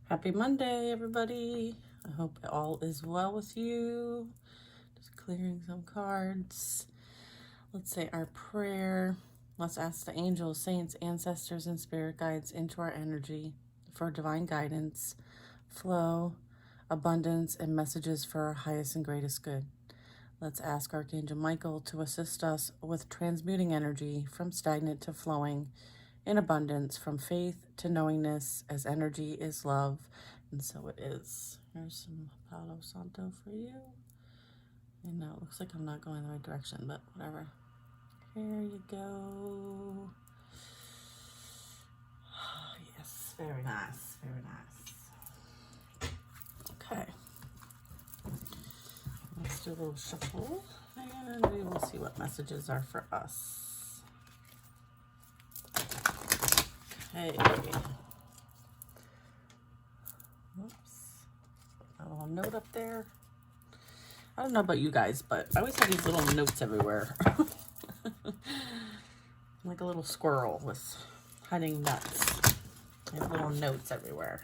Happy Monday, everybody. I hope all is well with you. Just clearing some cards. Let's say our prayer. Let's ask the angels, saints, ancestors, and spirit guides into our energy for divine guidance, flow, abundance, and messages for our highest and greatest good. Let's ask Archangel Michael to assist us with transmuting energy from stagnant to flowing in abundance, from faith to knowingness, as energy is love, and so it is. Here's some Palo Santo for you. I know, it looks like I'm not going the right direction, but whatever. Here you go. Oh, yes, very nice, very nice. Okay. Let's do a little shuffle, and we will see what messages are for us. Okay. Oops. A little note up there. I don't know about you guys, but I always have these little notes everywhere. Like a little squirrel with hiding nuts. I have little notes everywhere.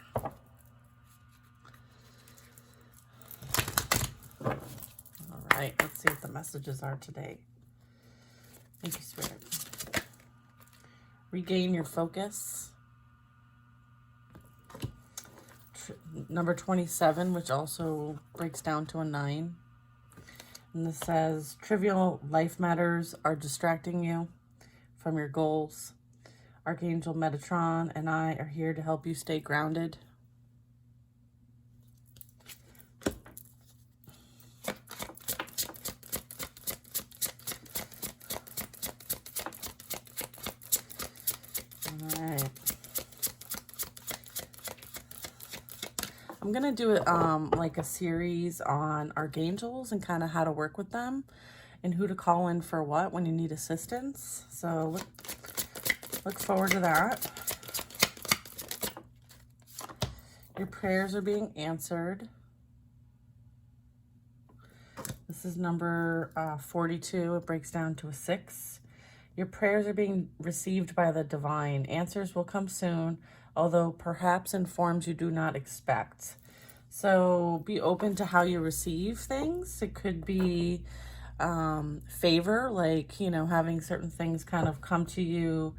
All right, let's see what the messages are today. Thank you, Spirit. Regain your focus. Number 27, which also breaks down to a 9. And this says, trivial life matters are distracting you from your goals. Archangel Metatron and I are here to help you stay grounded. All right. I'm going to do it like a series on archangels and kind of how to work with them and who to call in for what when you need assistance. So look forward to that. Your prayers are being answered. This is number 42. It breaks down to a 6. Your prayers are being received by the divine. Answers will come soon, although perhaps in forms you do not expect. So be open to how you receive things. It could be favor, like, having certain things kind of come to you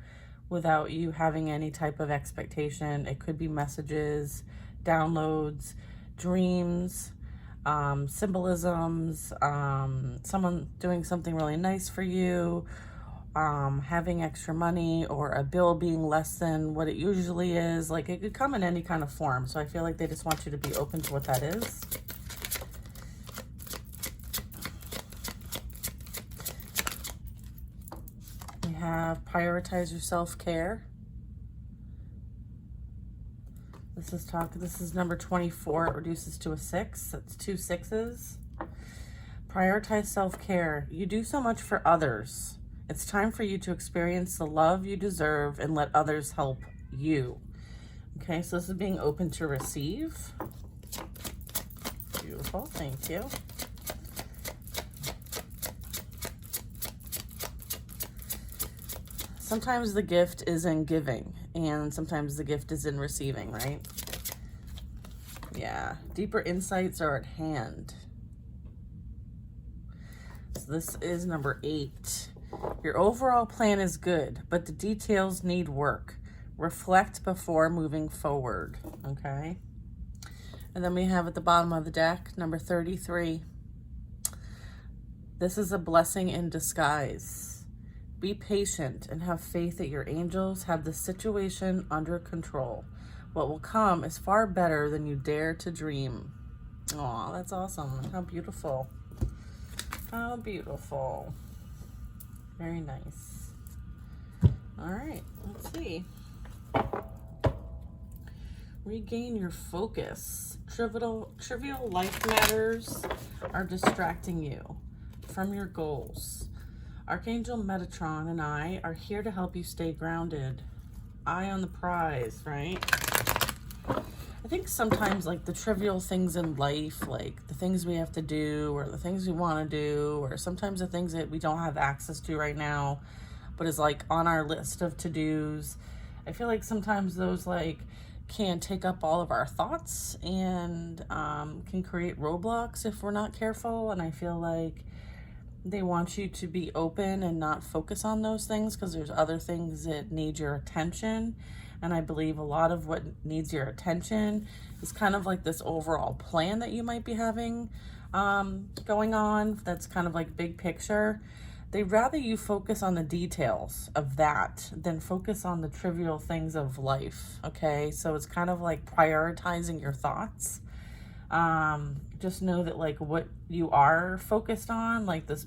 without you having any type of expectation. It could be messages, downloads, dreams, symbolisms, someone doing something really nice for you, having extra money, or a bill being less than what it usually is. Like, it could come in any kind of form. So I feel like they just want you to be open to what that is. We have prioritize your self-care. This is number 24. It reduces to a 6. That's 2 6s. Prioritize self-care. You do so much for others. It's time for you to experience the love you deserve and let others help you. Okay, so this is being open to receive. Beautiful, thank you. Sometimes the gift is in giving, and sometimes the gift is in receiving, right? Yeah, deeper insights are at hand. So this is number 8. Your overall plan is good, but the details need work. Reflect before moving forward, okay? And then we have at the bottom of the deck, number 33. This is a blessing in disguise. Be patient and have faith that your angels have the situation under control. What will come is far better than you dare to dream. Aw, that's awesome. How beautiful. How beautiful. Very nice. All right, let's see. Regain your focus. Trivial life matters are distracting you from your goals. Archangel Metatron and I are here to help you stay grounded. Eye on the prize, right? I think sometimes, like, the trivial things in life, like the things we have to do or the things we want to do, or sometimes the things that we don't have access to right now, but is like on our list of to-dos. I feel like sometimes those, like, can take up all of our thoughts and can create roadblocks if we're not careful. And I feel like they want you to be open and not focus on those things because there's other things that need your attention. And I believe a lot of what needs your attention is kind of like this overall plan that you might be having going on. That's kind of like big picture. They'd rather you focus on the details of that than focus on the trivial things of life, okay? So it's kind of like prioritizing your thoughts. Just know that like what you are focused on, like this,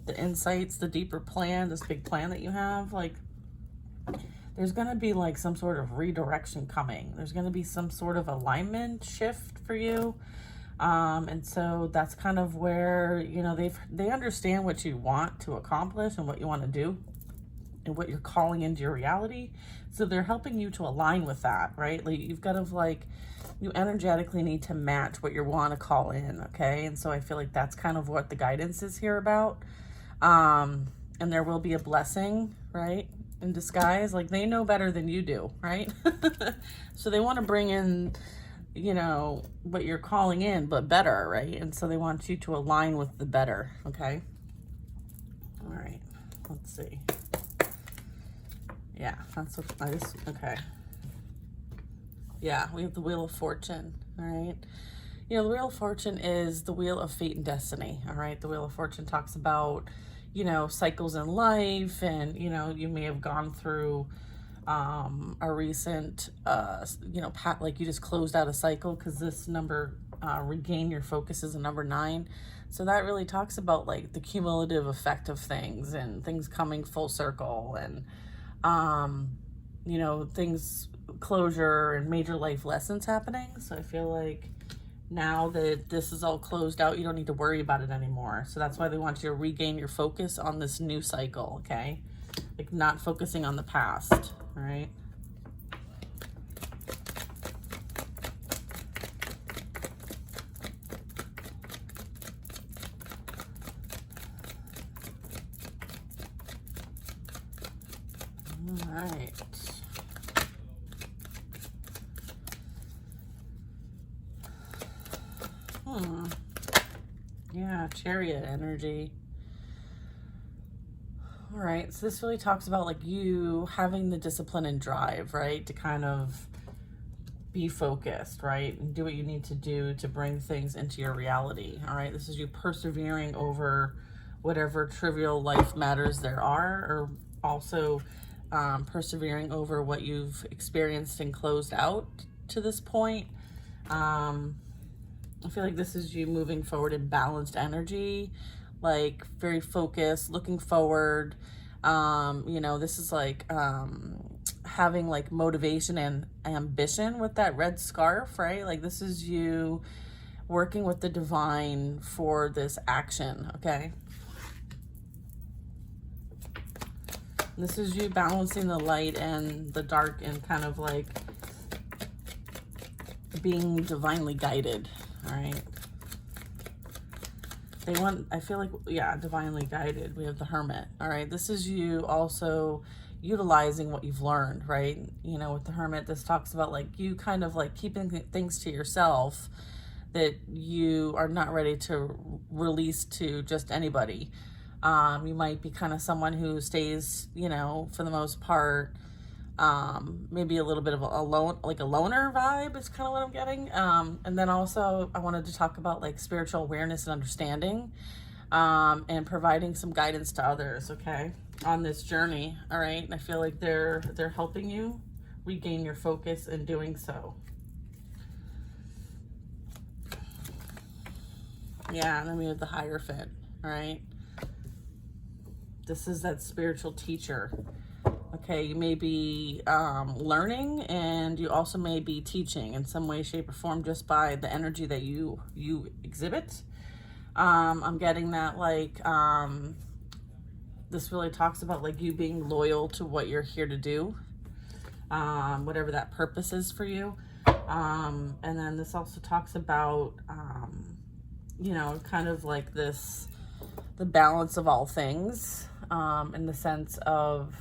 the insights, the deeper plan, this big plan that you have, like there's going to be like some sort of redirection coming. There's going to be some sort of alignment shift for you. And so that's kind of where, you know, they understand what you want to accomplish and what you want to do and what you're calling into your reality. So they're helping you to align with that, right? Like you've got to like, you energetically need to match what you want to call in. Okay. And so I feel like that's kind of what the guidance is here about. And there will be a blessing, right? In disguise. Like they know better than you do, right? So they want to bring in, you know, what you're calling in, but better, right? And so they want you to align with the better, okay? All right, let's see. Yeah, that's what I just, okay. Yeah, we have the Wheel of Fortune, all right? You know, the Wheel of Fortune is the wheel of fate and destiny, all right? The Wheel of Fortune talks about, you know, cycles in life, and, you know, you may have gone through a recent, you know, like you just closed out a cycle, because this number, regain your focus, is a number 9. So that really talks about like the cumulative effect of things and things coming full circle and, you know, things, closure and major life lessons happening. So I feel like now that this is all closed out, you don't need to worry about it anymore. So that's why they want you to regain your focus on this new cycle, okay? Like not focusing on the past, all right? All right. Yeah, Chariot energy. All right, so this really talks about like you having the discipline and drive, right? To kind of be focused, right? And do what you need to do to bring things into your reality, all right? This is you persevering over whatever trivial life matters there are, or also persevering over what you've experienced and closed out to this point. I feel like this is you moving forward in balanced energy, like very focused, looking forward. You know, this is like having like motivation and ambition with that red scarf, right? Like this is you working with the divine for this action, okay? This is you balancing the light and the dark and kind of like being divinely guided. All right. They want, I feel like, yeah, divinely guided. We have the Hermit. All right. This is you also utilizing what you've learned, right? You know, with the Hermit, this talks about like you kind of like keeping things to yourself that you are not ready to release to just anybody. You might be kind of someone who stays, you know, for the most part, maybe a little bit of a loner vibe is kind of what I'm getting. And then also I wanted to talk about like spiritual awareness and understanding, and providing some guidance to others, okay, on this journey. All right. And I feel like they're helping you regain your focus in doing so. Yeah. And then we have the Hierophant. All right. This is that spiritual teacher. Okay, you may be learning, and you also may be teaching in some way, shape, or form just by the energy that you exhibit. I'm getting that like this really talks about like you being loyal to what you're here to do, whatever that purpose is for you. And then this also talks about you know, kind of like this, the balance of all things, in the sense of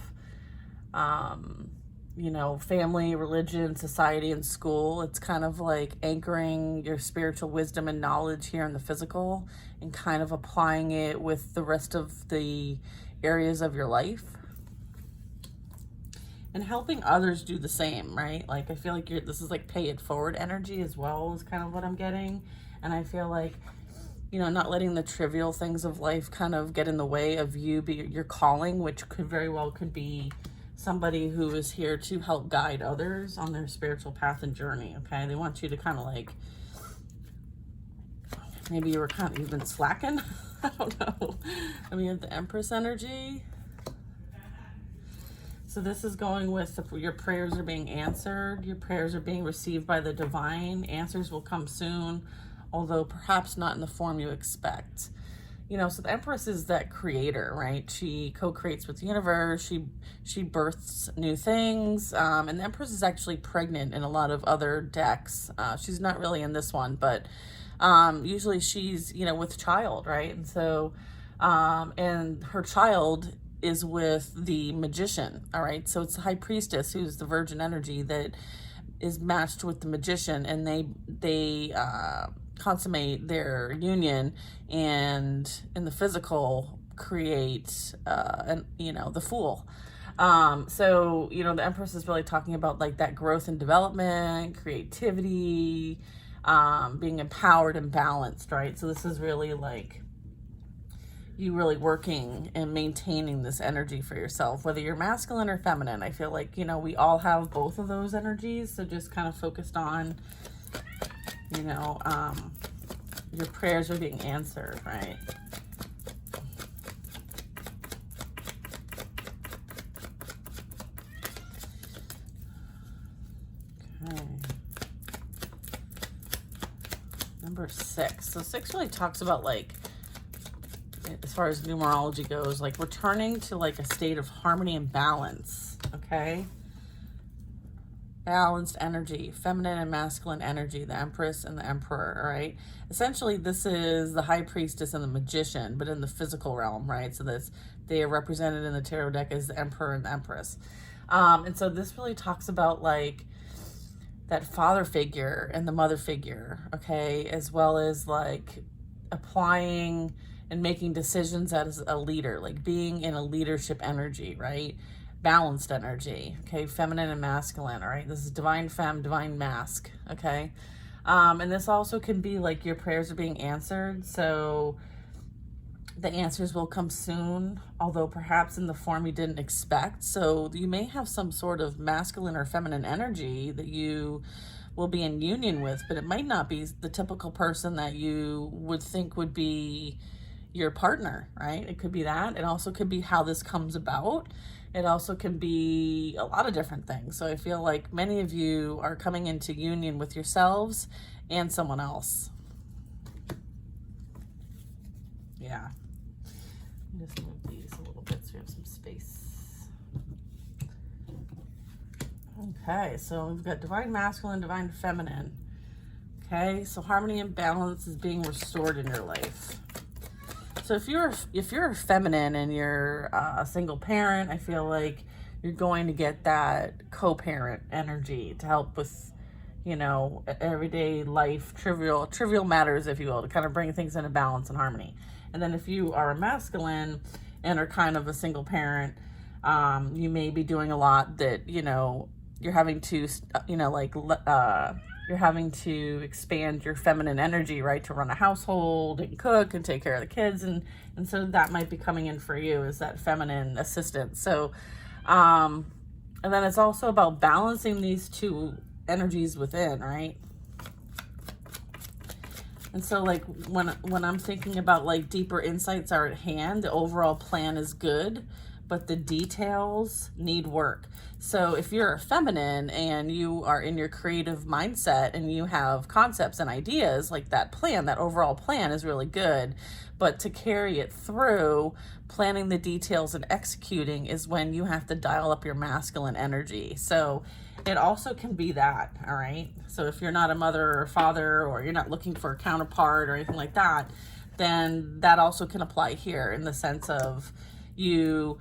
you know, family, religion, society, and school. It's kind of like anchoring your spiritual wisdom and knowledge here in the physical and kind of applying it with the rest of the areas of your life. And helping others do the same, right? Like, I feel like this is like pay it forward energy as well, is kind of what I'm getting. And I feel like, you know, not letting the trivial things of life kind of get in the way of your calling, which could very well could be somebody who is here to help guide others on their spiritual path and journey. Okay, they want you to kind of like, maybe you've been slacking. I don't know. I mean, you have the Empress energy. So this is going with your prayers are being answered. Your prayers are being received by the divine. Answers will come soon, although perhaps not in the form you expect. You know, so the Empress is that creator, right? She co-creates with the universe. She births new things. And the Empress is actually pregnant in a lot of other decks. She's not really in this one, but usually she's, you know, with child, right? And so, and her child is with the magician, all right? So it's the high priestess, who's the virgin energy, that is matched with the magician, and they consummate their union, and in the physical create the fool. So, you know, the Empress is really talking about like that growth and development, creativity, being empowered and balanced, right? So this is really like you really working and maintaining this energy for yourself, whether you're masculine or feminine. I feel like, you know, we all have both of those energies. So just kind of focused on, you know, your prayers are being answered, right? Okay. Number 6. So 6 really talks about like, as far as numerology goes, like returning to like a state of harmony and balance, okay? Balanced energy, feminine and masculine energy, the Empress and the Emperor, all right? Essentially, this is the High Priestess and the Magician, but in the physical realm, right? So they are represented in the tarot deck as the Emperor and the Empress. And so this really talks about like that father figure and the mother figure, okay? As well as like applying and making decisions as a leader, like being in a leadership energy, right? Balanced energy, okay? Feminine and masculine, all right? This is divine femme, divine mask, okay? And this also can be like your prayers are being answered. So the answers will come soon, although perhaps in the form you didn't expect. So you may have some sort of masculine or feminine energy that you will be in union with, but it might not be the typical person that you would think would be your partner, right? It could be that. It also could be how this comes about. It also can be a lot of different things. So I feel like many of you are coming into union with yourselves and someone else. Yeah. Just move these a little bit so we have some space. Okay, so we've got divine masculine, divine feminine. Okay, so harmony and balance is being restored in your life. So if you're a feminine and you're a single parent, I feel like you're going to get that co-parent energy to help with, you know, everyday life, trivial matters, if you will, to kind of bring things into balance and harmony. And then if you are a masculine and are kind of a single parent, you may be doing a lot that, you know, you're having to, you know, like, you're having to expand your feminine energy, right, to run a household and cook and take care of the kids. And so that might be coming in for you as that feminine assistant. So, and then it's also about balancing these two energies within, right? And so like when I'm thinking about like deeper insights are at hand, the overall plan is good, but the details need work. So if you're a feminine and you are in your creative mindset and you have concepts and ideas, like that plan, that overall plan is really good. But to carry it through, planning the details and executing is when you have to dial up your masculine energy. So it also can be that, all right? So if you're not a mother or a father, or you're not looking for a counterpart or anything like that, then that also can apply here in the sense of you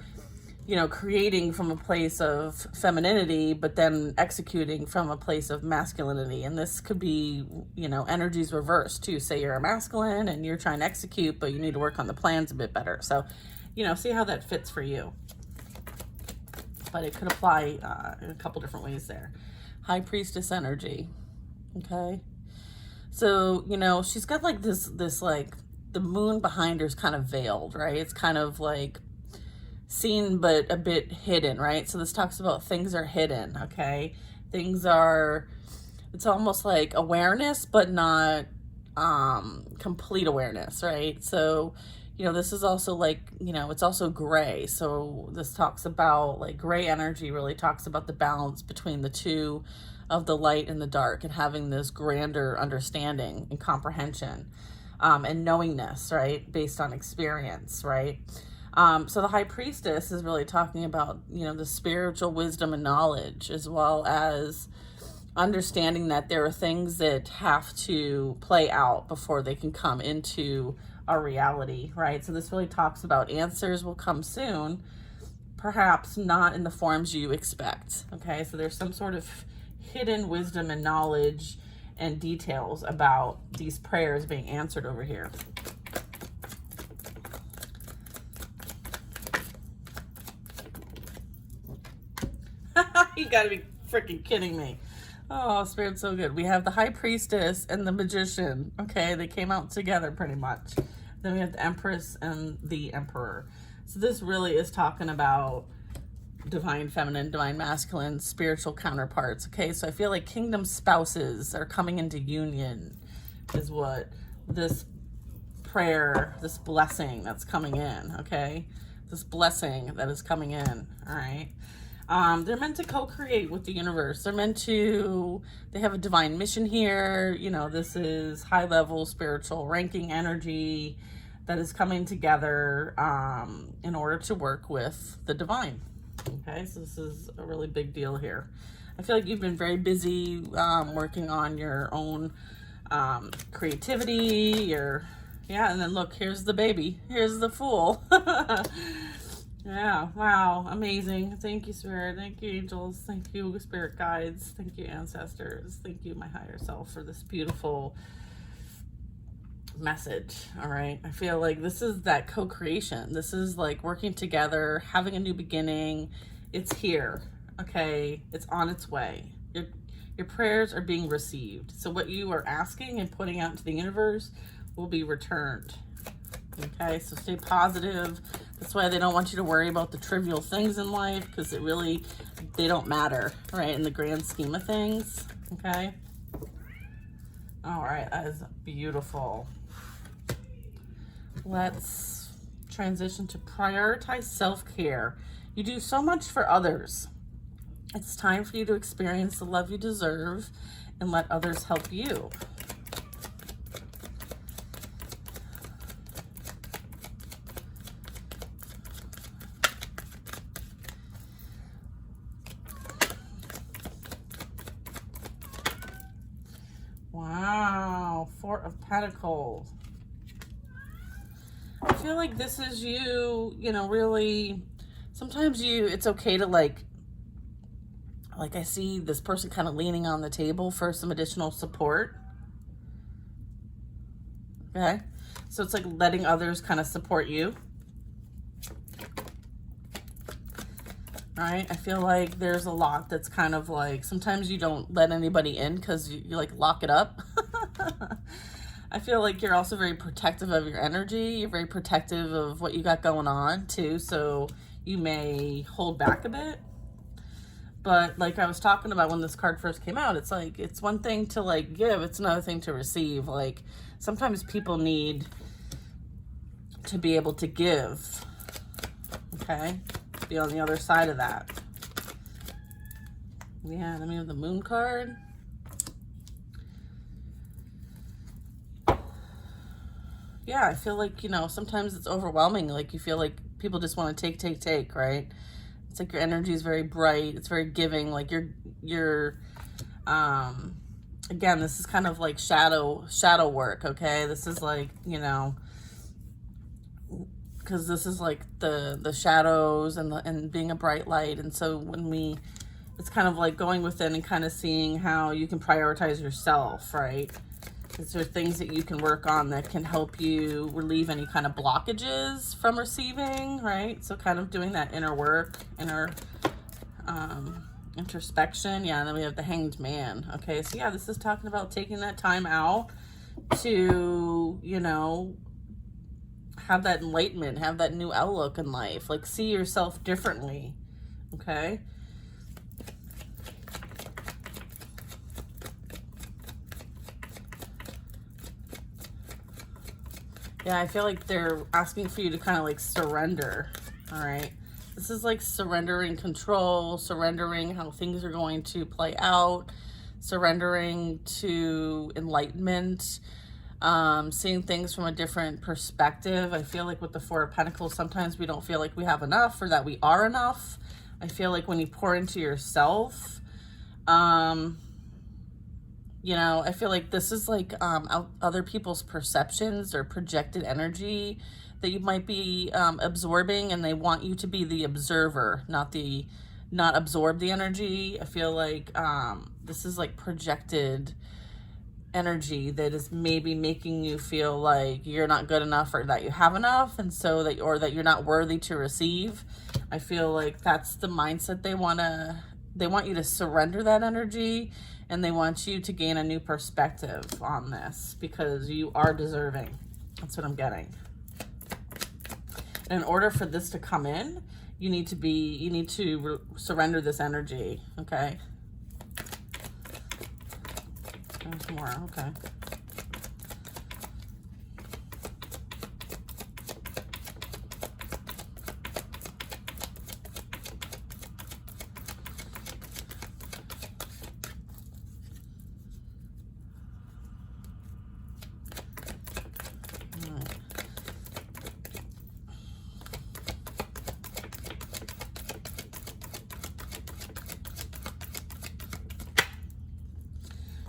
you know, creating from a place of femininity, but then executing from a place of masculinity. And this could be, you know, energies reversed too. Say you're a masculine and you're trying to execute, but you need to work on the plans a bit better. So, you know, see how that fits for you. But it could apply in a couple different ways there. High Priestess energy. Okay. So, you know, she's got like this like the moon behind her is kind of veiled, right? It's kind of like seen but a bit hidden, right? So this talks about things are hidden, okay? Things are, it's almost like awareness, but not complete awareness, right? So, you know, this is also like, you know, it's also gray. So this talks about like gray energy really talks about the balance between the two of the light and the dark and having this grander understanding and comprehension and knowingness, right? Based on experience, right? So the High Priestess is really talking about, you know, the spiritual wisdom and knowledge, as well as understanding that there are things that have to play out before they can come into our reality, right? So this really talks about answers will come soon, perhaps not in the forms you expect, okay? So there's some sort of hidden wisdom and knowledge and details about these prayers being answered over here. You gotta be freaking kidding me. Oh, Spirit's so good. We have the High Priestess and the Magician. Okay, they came out together pretty much. Then we have the Empress and the Emperor. So this really is talking about divine feminine, divine masculine, spiritual counterparts. Okay, so I feel like kingdom spouses are coming into union is what this prayer, this blessing that's coming in, okay? This blessing that is coming in, all right? They're meant to co-create with the universe. They're meant to, they have a divine mission here. You know, this is high level spiritual ranking energy that is coming together in order to work with the divine. Okay, so this is a really big deal here. I feel like you've been very busy working on your own creativity, yeah, and then look, here's the baby. Here's the Fool. Yeah, wow, amazing. Thank you, Spirit. Thank you, angels. Thank you, spirit guides. Thank you, ancestors. Thank you, my higher self, for this beautiful message. All right, I feel like this is that co-creation. This is like working together, having a new beginning. It's here, okay? It's on its way. Your prayers are being received. So what you are asking and putting out into the universe will be returned. Okay, so stay positive. That's why they don't want you to worry about the trivial things in life, because they don't matter, right, in the grand scheme of things. Okay. All right, that is beautiful. Let's transition to prioritize self-care. You do so much for others. It's time for you to experience the love you deserve and let others help you. Wow, Four of Pentacles. I feel like this is you, you know, really, sometimes it's okay to like I see this person kind of leaning on the table for some additional support. Okay, so it's like letting others kind of support you. Right, I feel like there's a lot that's kind of like, sometimes you don't let anybody in because you like lock it up. I feel like you're also very protective of your energy. You're very protective of what you got going on too. So you may hold back a bit. But like I was talking about when this card first came out, it's like, it's one thing to like give, it's another thing to receive. Like sometimes people need to be able to give. Okay. Be on the other side of that. Yeah, let me have the Moon card. Yeah, I feel like, you know, sometimes it's overwhelming. Like you feel like people just want to take, right? It's like your energy is very bright. It's very giving. Like you're again, this is kind of like shadow work, okay? This is like, you know, because this is like the shadows and being a bright light. And so when it's kind of like going within and kind of seeing how you can prioritize yourself, right? Because there's things that you can work on that can help you relieve any kind of blockages from receiving, right? So kind of doing that inner work, introspection. Yeah, and then we have the Hanged Man. Okay, so yeah, this is talking about taking that time out to, you know, have that enlightenment, have that new outlook in life, like see yourself differently. Okay. Yeah, I feel like they're asking for you to kind of like surrender. All right. This is like surrendering control, surrendering how things are going to play out, surrendering to enlightenment, seeing things from a different perspective. I feel like with the Four of Pentacles, sometimes we don't feel like we have enough or that we are enough. I feel like when you pour into yourself, you know, I feel like this is like other people's perceptions or projected energy that you might be absorbing, and they want you to be the observer, not absorb the energy. I feel like this is like projected energy that is maybe making you feel like you're not good enough or that you have enough, and so that you're not worthy to receive. I feel like that's the mindset they want you to surrender that energy, and they want you to gain a new perspective on this because you are deserving. That's what I'm getting. And in order for this to come in, you need to surrender this energy. Okay. There's more. Okay.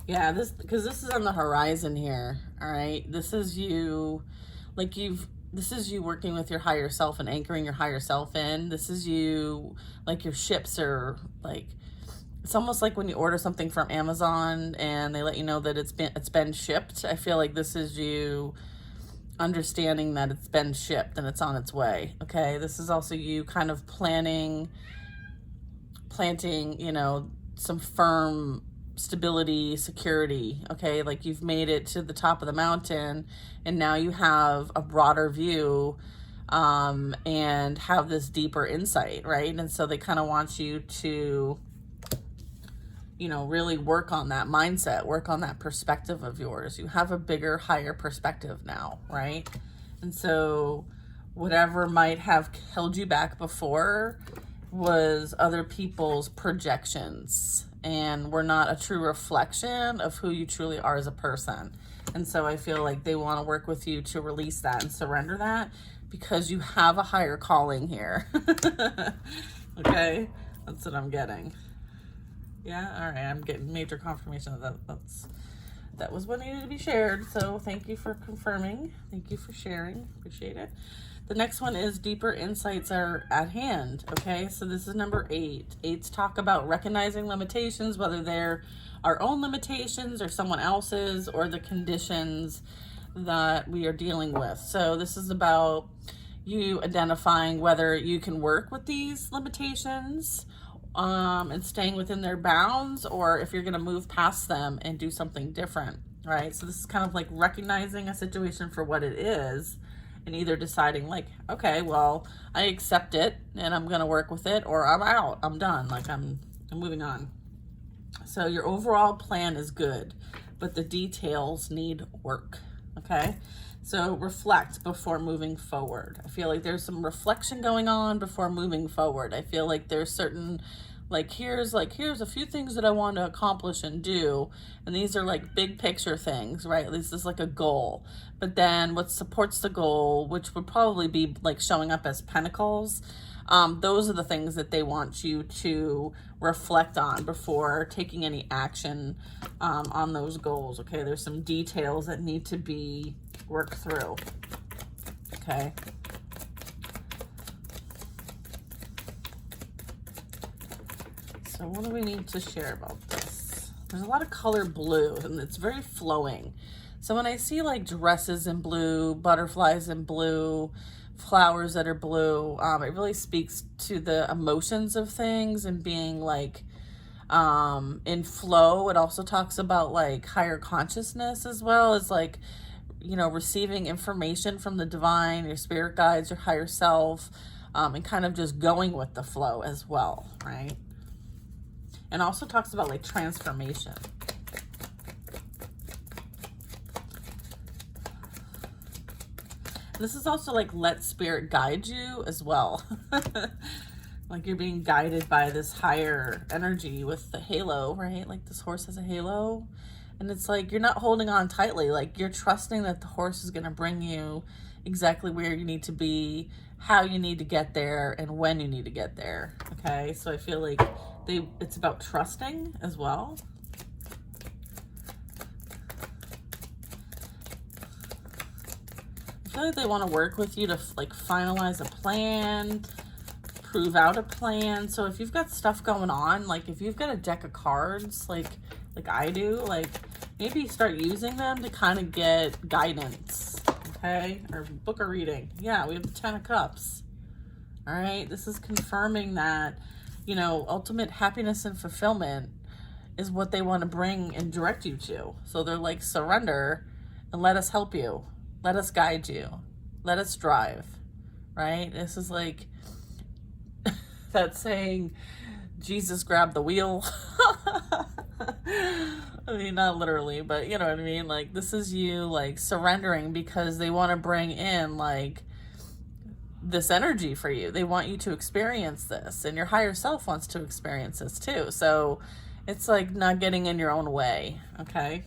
Yeah, because this is on the horizon here. All right, this is you, like this is you working with your higher self and anchoring your higher self in. This is you, like your ships are like, it's almost like when you order something from Amazon and they let you know that it's been shipped. I feel like this is you understanding that it's been shipped and it's on its way. Okay, this is also you kind of planting, you know, some firm stability, security. Okay, like you've made it to the top of the mountain and now you have a broader view and have this deeper insight, right? And so they kind of want you to, you know, really work on that mindset, work on that perspective of yours. You have a bigger, higher perspective now, right? And so whatever might have held you back before was other people's projections and were not a true reflection of who you truly are as a person. And so I feel like they want to work with you to release that and surrender that because you have a higher calling here. Okay, that's what I'm getting. Yeah, all right, I'm getting major confirmation of that. That was what needed to be shared. So thank you for confirming. Thank you for sharing. Appreciate it. The next one is deeper insights are at hand. Okay, so this is number 8. 8s talk about recognizing limitations, whether they're our own limitations or someone else's or the conditions that we are dealing with. So this is about you identifying whether you can work with these limitations and staying within their bounds, or if you're going to move past them and do something different, right? So this is kind of like recognizing a situation for what it is and either deciding like, okay, well, I accept it and I'm going to work with it, or I'm out, I'm done, like I'm moving on. So your overall plan is good, but the details need work. Okay, so reflect before moving forward. I feel like there's some reflection going on before moving forward. I feel like there's certain, like here's a few things that I want to accomplish and do, and these are like big picture things, right? This is like a goal, but then what supports the goal, which would probably be like showing up as pentacles, those are the things that they want you to reflect on before taking any action on those goals. Okay, there's some details that need to be worked through. Okay, So what do we need to share about this? There's a lot of color blue, and it's very flowing. So when I see like dresses in blue, butterflies in blue, flowers that are blue, it really speaks to the emotions of things and being like in flow. It also talks about like higher consciousness, as well as like, you know, receiving information from the divine, your spirit guides, your higher self, and kind of just going with the flow as well, right? And also talks about like transformation. This is also like, let spirit guide you as well. Like you're being guided by this higher energy with the halo, right? Like this horse has a halo. And it's like, you're not holding on tightly. Like you're trusting that the horse is going to bring you exactly where you need to be, how you need to get there, and when you need to get there. Okay. So I feel like it's about trusting as well. I feel like they want to work with you to like finalize a plan, prove out a plan. So if you've got stuff going on, like if you've got a deck of cards, like I do, like maybe start using them to kind of get guidance, okay? Or book a reading. Yeah, we have the 10 of Cups. All right, this is confirming that, you know, ultimate happiness and fulfillment is what they want to bring and direct you to. So they're like, surrender and let us help you. Let us guide you. Let us drive, right? This is like that saying, Jesus grabbed the wheel. I mean, not literally, but you know what I mean? Like, this is you, like, surrendering because they want to bring in, like, this energy for you. They want you to experience this, and your higher self wants to experience this too. So it's like not getting in your own way, okay?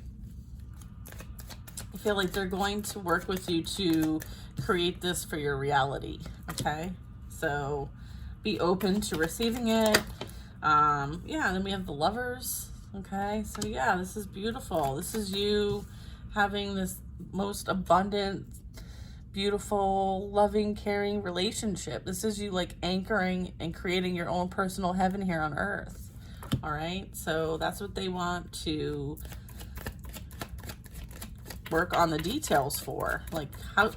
I feel like they're going to work with you to create this for your reality, okay? So be open to receiving it. Yeah, and then we have the Lovers, okay? So yeah, this is beautiful. This is you having this most abundant, beautiful, loving, caring relationship. This is you like anchoring and creating your own personal heaven here on earth. All right, so that's what they want to work on the details for. Like, how,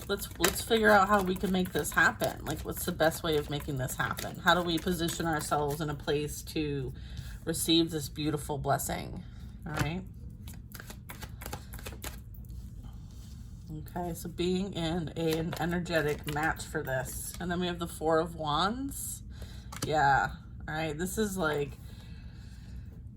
let's figure out how we can make this happen. Like, what's the best way of making this happen? How do we position ourselves in a place to receive this beautiful blessing? All right. Okay, so being in an energetic match for this. And then we have the Four of Wands. Yeah. All right, this is like,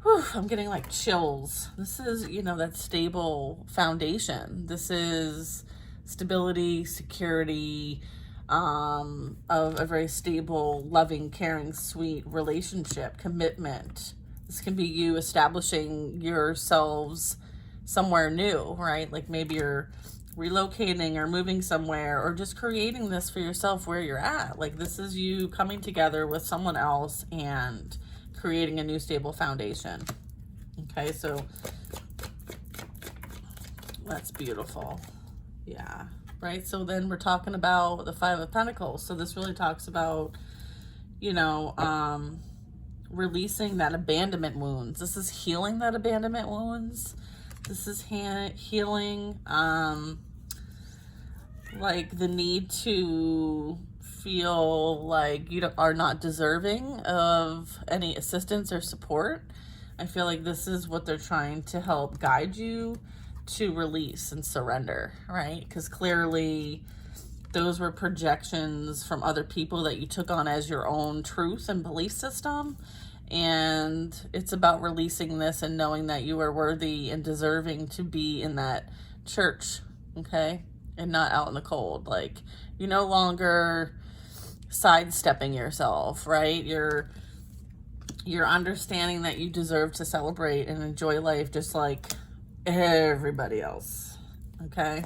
whew, I'm getting like chills. This is, you know, that stable foundation. This is stability, security, of a very stable, loving, caring, sweet relationship, commitment. This can be you establishing yourselves somewhere new, right? Like maybe you're relocating or moving somewhere, or just creating this for yourself where you're at. Like, this is you coming together with someone else and creating a new stable foundation. Okay, so that's beautiful. Yeah, right? So then we're talking about the Five of Pentacles. So this really talks about, you know, releasing that abandonment wounds. This is healing that abandonment wounds. This is healing, like the need to feel like you are not deserving of any assistance or support. I feel like this is what they're trying to help guide you to release and surrender, right? Because clearly those were projections from other people that you took on as your own truth and belief system. And it's about releasing this and knowing that you are worthy and deserving to be in that church, okay? And not out in the cold. Like, you're no longer sidestepping yourself, right? You're understanding that you deserve to celebrate and enjoy life just like everybody else, okay?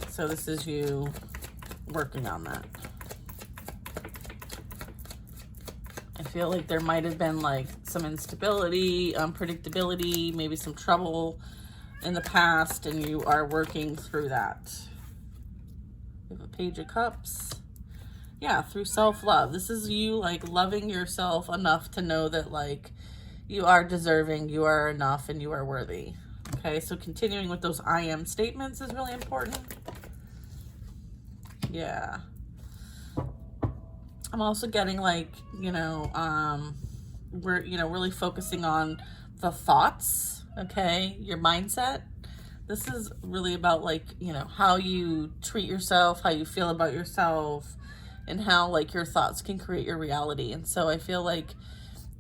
So this is you working on that. I feel like there might have been like some instability, unpredictability, maybe some trouble in the past, and you are working through that. We have a Page of Cups. yeah, through self-love. This is you like loving yourself enough to know that like you are deserving, you are enough, and you are worthy. Okay, so continuing with those I am statements is really important. Yeah. I'm also getting like, we're, really focusing on the thoughts, okay? Your mindset. This is really about like, how you treat yourself, how you feel about yourself, and how like your thoughts can create your reality. And so I feel like,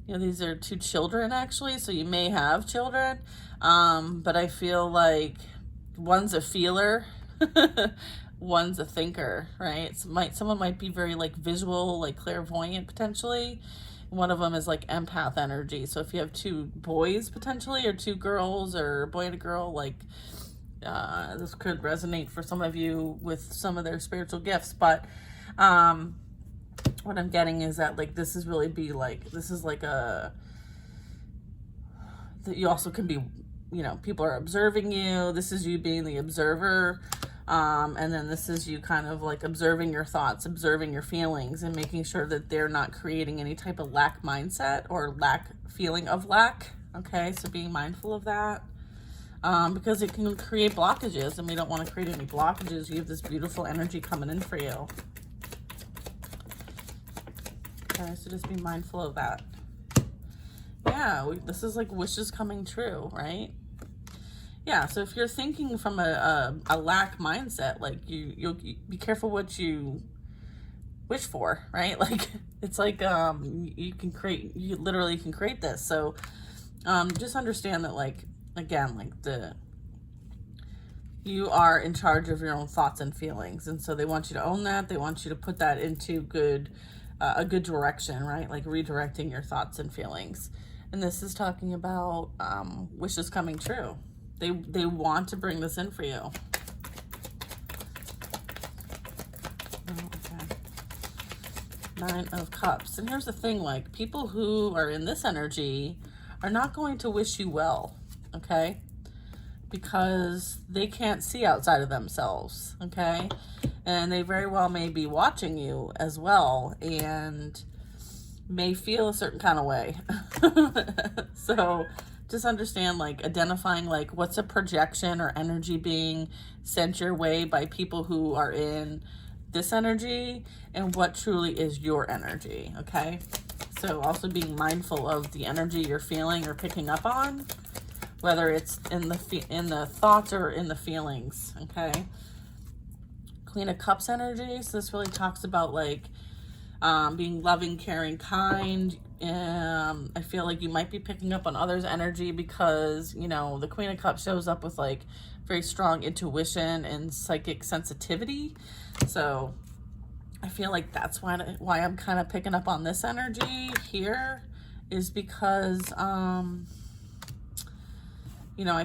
these are 2 children actually, so you may have children. But I feel like one's a feeler, one's a thinker, right? Someone might be very like visual, like clairvoyant potentially. One of them is like empath energy. So if you have 2 boys potentially, or 2 girls, or a boy and a girl, like this could resonate for some of you with some of their spiritual gifts. But what I'm getting is that like this is really be like, this is like that you also can be, people are observing you. This is you being the observer. And then this is you kind of like observing your thoughts, observing your feelings, and making sure that they're not creating any type of lack mindset or feeling of lack. Okay, so being mindful of that. Because it can create blockages, and we don't want to create any blockages. You have this beautiful energy coming in for you. Okay, so just be mindful of that. Yeah, this is like wishes coming true, right? Yeah, so if you're thinking from a lack mindset, like you'll be careful what you wish for, right? Like it's like you literally can create this. So just understand that like, again, like you are in charge of your own thoughts and feelings, and so they want you to own that. They want you to put that into a good direction, right? Like redirecting your thoughts and feelings. And this is talking about wishes coming true. They want to bring this in for you. Okay. 9 of Cups. And here's the thing, like people who are in this energy are not going to wish you well, okay? Because they can't see outside of themselves, okay? And they very well may be watching you as well and may feel a certain kind of way. So just understand, like identifying like what's a projection or energy being sent your way by people who are in this energy, and what truly is your energy, okay? So also being mindful of the energy you're feeling or picking up on, whether it's in the thoughts or in the feelings, okay? Queen of Cups energy. So this really talks about like being loving, caring, kind. I feel like you might be picking up on others' energy because, the Queen of Cups shows up with like very strong intuition and psychic sensitivity. So I feel like that's why I'm kind of picking up on this energy here, is because, I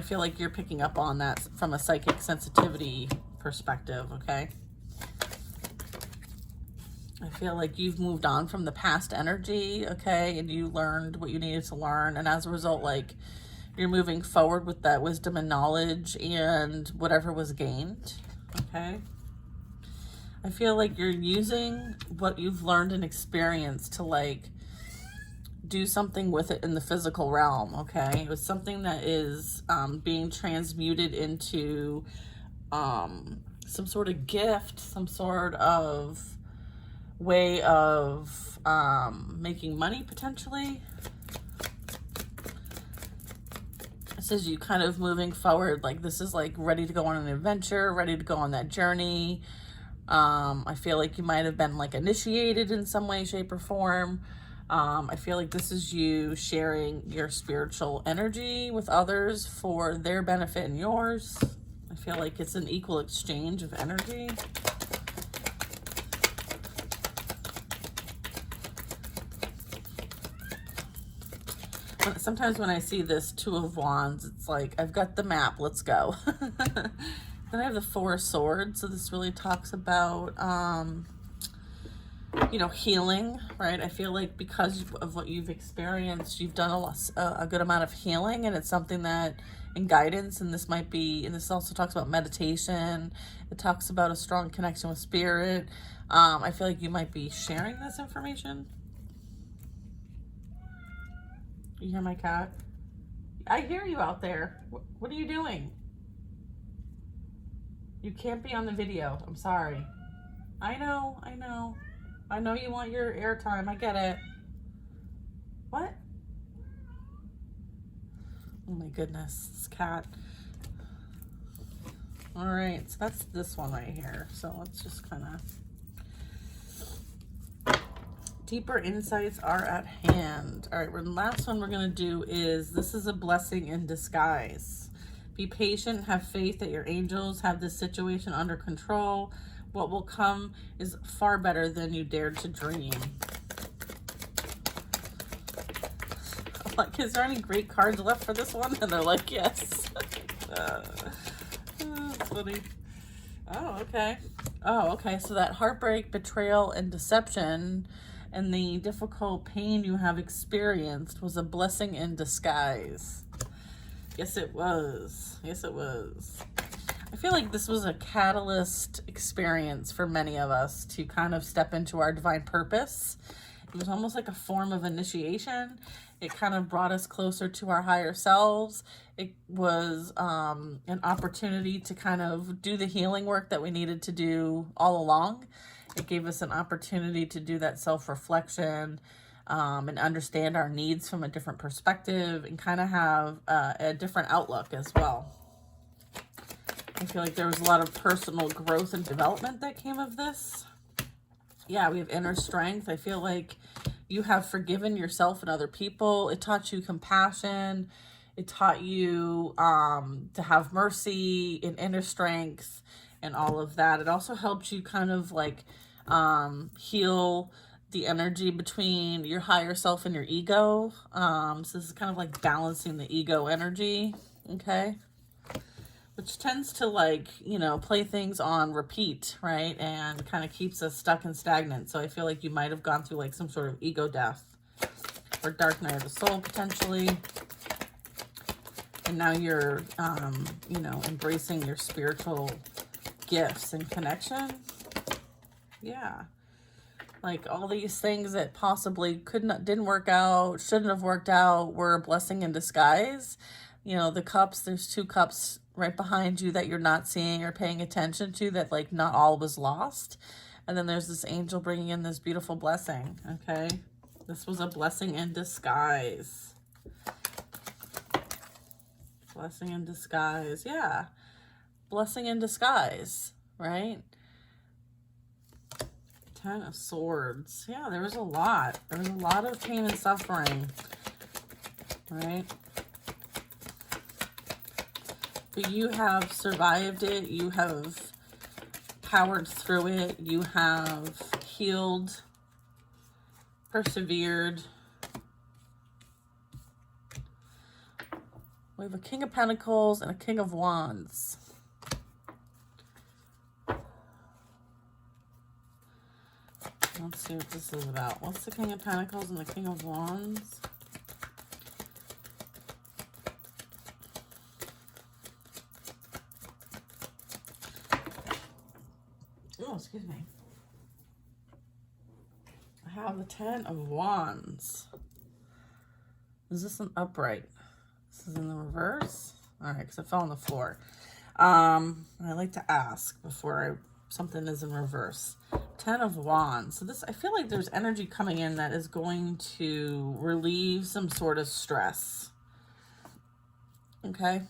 feel like you're picking up on that from a psychic sensitivity perspective, okay? I feel like you've moved on from the past energy, okay? And you learned what you needed to learn. And as a result, like, you're moving forward with that wisdom and knowledge and whatever was gained, okay? I feel like you're using what you've learned and experienced to, like, do something with it in the physical realm, okay? It was something that is being transmuted into some sort of gift, some sort of way of making money potentially. This is you kind of moving forward, like this is like ready to go on an adventure, ready to go on that journey. I feel like you might have been like initiated in some way, shape, or form. I feel like this is you sharing your spiritual energy with others for their benefit and yours. I feel like it's an equal exchange of energy. Sometimes when I see this 2 of Wands, it's like, I've got the map, let's go. Then I have the 4 of Swords. So this really talks about, healing, right? I feel like because of what you've experienced, you've done a good amount of healing, and it's something that and guidance. And this might be, and this also talks about meditation. It talks about a strong connection with spirit. I feel like you might be sharing this information. You hear my cat? I hear you out there. What are you doing? You can't be on the video. I'm sorry. I know. I know you want your airtime. I get it. What? Oh my goodness, this cat. All right, so that's this one right here. So let's just kind of... Deeper insights are at hand. All right, the last one we're going to do is, this is a blessing in disguise. Be patient, have faith that your angels have this situation under control. What will come is far better than you dared to dream. I'm like, is there any great cards left for this one? And they're like, yes. That's funny. Oh, okay. Oh, okay. So that heartbreak, betrayal, and deception, and the difficult pain you have experienced was a blessing in disguise. Yes, it was. Yes, it was. I feel like this was a catalyst experience for many of us to kind of step into our divine purpose. It was almost like a form of initiation. It kind of brought us closer to our higher selves. It was an opportunity to kind of do the healing work that we needed to do all along. It gave us an opportunity to do that self-reflection and understand our needs from a different perspective and kind of have a different outlook as well. I feel like there was a lot of personal growth and development that came of this. Yeah, we have inner strength. I feel like you have forgiven yourself and other people. It taught you compassion. It taught you to have mercy and inner strength and all of that. It also helped you kind of like heal the energy between your higher self and your ego. So this is kind of like balancing the ego energy, okay? Which tends to, like, you know, play things on repeat, right? And kind of keeps us stuck and stagnant. So I feel like you might have gone through like some sort of ego death or dark night of the soul potentially. And now you're, you know, embracing your spiritual gifts and connection. Yeah. Like all these things that possibly didn't work out, shouldn't have worked out, were a blessing in disguise. You know, the cups, there's 2 cups right behind you that you're not seeing or paying attention to, that like not all was lost. And then there's this angel bringing in this beautiful blessing, okay? This was a blessing in disguise. Blessing in disguise, yeah. Blessing in disguise, right? 10 of Swords. Yeah, there was a lot. There was a lot of pain and suffering, right? But you have survived it. You have powered through it. You have healed, persevered. We have a King of Pentacles and a King of Wands. Let's see what this is about. What's the King of Pentacles and the King of Wands? Oh, excuse me. I have the 10 of Wands. Is this an upright? This is in the reverse? All right, because it fell on the floor. I like to ask before something is in reverse. 10 of Wands. So this, I feel like there's energy coming in that is going to relieve some sort of stress. Okay?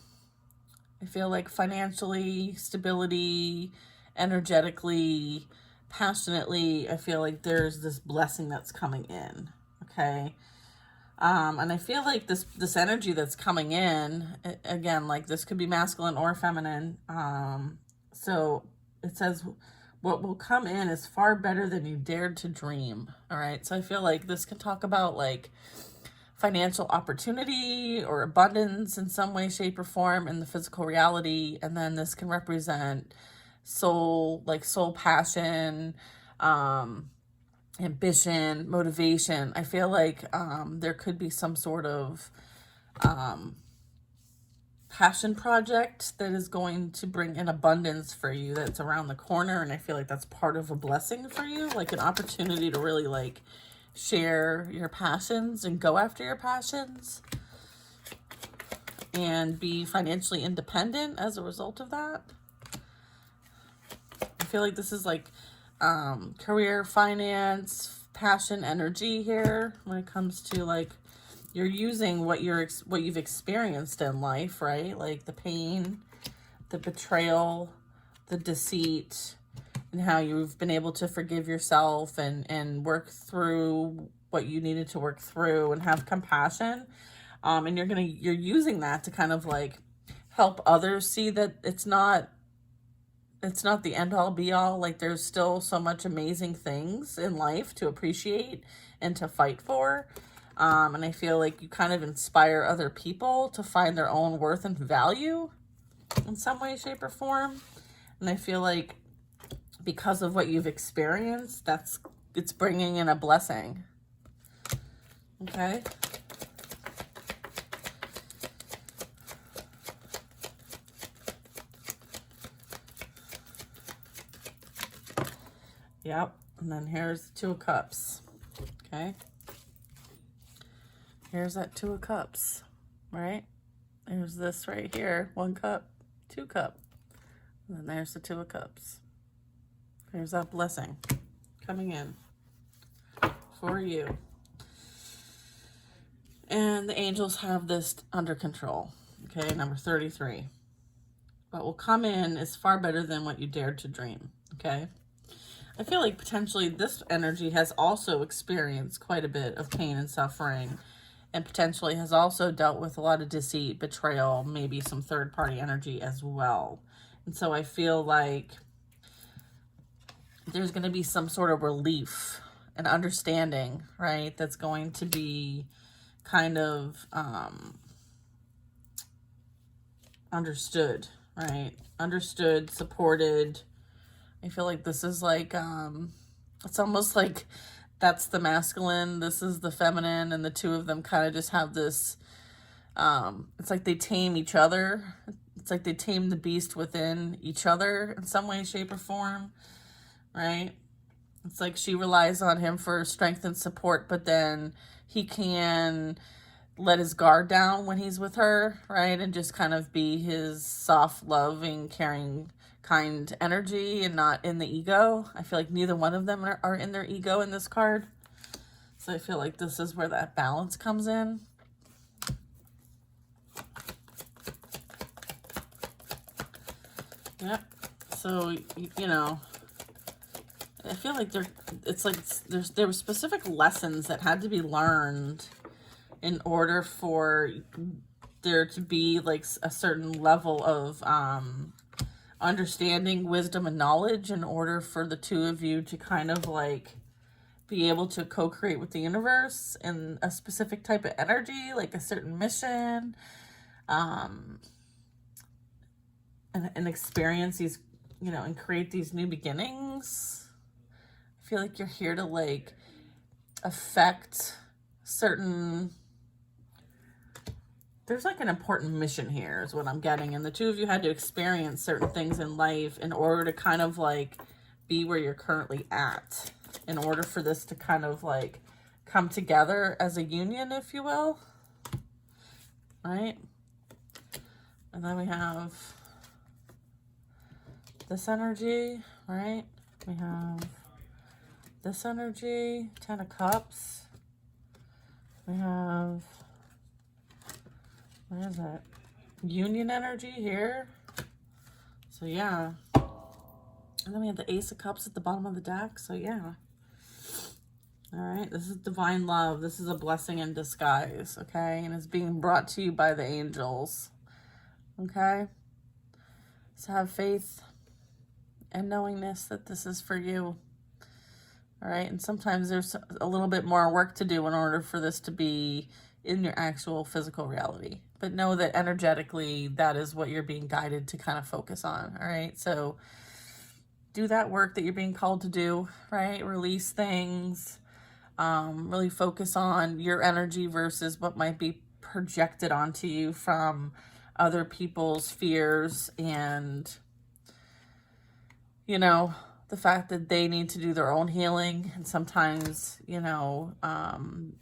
I feel like financially, stability, energetically, passionately, I feel like there's this blessing that's coming in. Okay? And I feel like this energy that's coming in, again, like this could be masculine or feminine. So it says, what will come in is far better than you dared to dream. All right. So I feel like this can talk about like financial opportunity or abundance in some way, shape, or form in the physical reality. And then this can represent soul, like soul passion, ambition, motivation. I feel like there could be some sort of passion project that is going to bring in abundance for you, that's around the corner. And I feel like that's part of a blessing for you, like an opportunity to really like share your passions and go after your passions and be financially independent as a result of that. I feel like this is like career, finance, passion, energy here when it comes to like you're using what you've experienced in life, right? Like the pain, the betrayal, the deceit, and how you've been able to forgive yourself and work through what you needed to work through and have compassion. And you're using that to kind of like help others see that it's not the end all be all. Like there's still so much amazing things in life to appreciate and to fight for. And I feel like you kind of inspire other people to find their own worth and value in some way, shape, or form. And I feel like because of what you've experienced, it's bringing in a blessing. Okay. Yep. And then here's the Two of Cups. Okay. Here's that Two of Cups, right? There's this right here. 1 cup, 2 cup. And then there's the Two of Cups. There's that blessing coming in for you. And the angels have this under control. Okay, number 33. What will come in is far better than what you dared to dream. Okay. I feel like potentially this energy has also experienced quite a bit of pain and suffering, and potentially has also dealt with a lot of deceit, betrayal, maybe some third-party energy as well. And so I feel like there's going to be some sort of relief and understanding, right? That's going to be kind of understood, right? Understood, supported. I feel like this is like, it's almost like that's the masculine, this is the feminine, and the two of them kind of just have this, it's like they tame each other. It's like they tame the beast within each other in some way, shape, or form, right? It's like she relies on him for strength and support, but then he can let his guard down when he's with her, right? And just kind of be his soft, loving, caring, kind energy and not in the ego. I feel like neither one of them are in their ego in this card. So I feel like this is where that balance comes in. Yep. So, you know, I feel like there were specific lessons that had to be learned in order for there to be like a certain level of understanding, wisdom, and knowledge in order for the two of you to kind of like be able to co-create with the universe in a specific type of energy, like a certain mission, and experience these, you know, and create these new beginnings. I feel like you're here to like affect certain, there's like an important mission here is what I'm getting. And the two of you had to experience certain things in life in order to kind of like be where you're currently at, in order for this to kind of like come together as a union, if you will. Right? And then we have this energy, right? We have this energy, 10 of Cups. We have, what is it? Union energy here. So yeah. And then we have the Ace of Cups at the bottom of the deck. So yeah. All right. This is divine love. This is a blessing in disguise. Okay. And it's being brought to you by the angels. Okay. So have faith and knowingness that this is for you. All right. And sometimes there's a little bit more work to do in order for this to be in your actual physical reality. But know that energetically, that is what you're being guided to kind of focus on. All right. So do that work that you're being called to do, right? Release things. Really focus on your energy versus what might be projected onto you from other people's fears and, you know, the fact that they need to do their own healing. And sometimes, you know,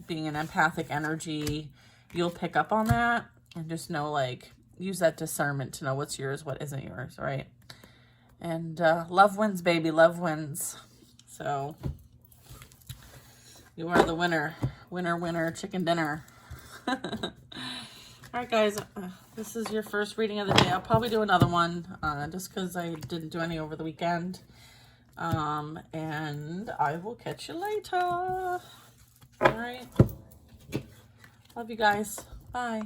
being an empathic energy, you'll pick up on that and just know, like, use that discernment to know what's yours, what isn't yours, right? And love wins, baby. Love wins. So you are the winner. Winner, winner, chicken dinner. All right, guys. This is your first reading of the day. I'll probably do another one just because I didn't do any over the weekend. And I will catch you later. All right. Love you guys. Bye.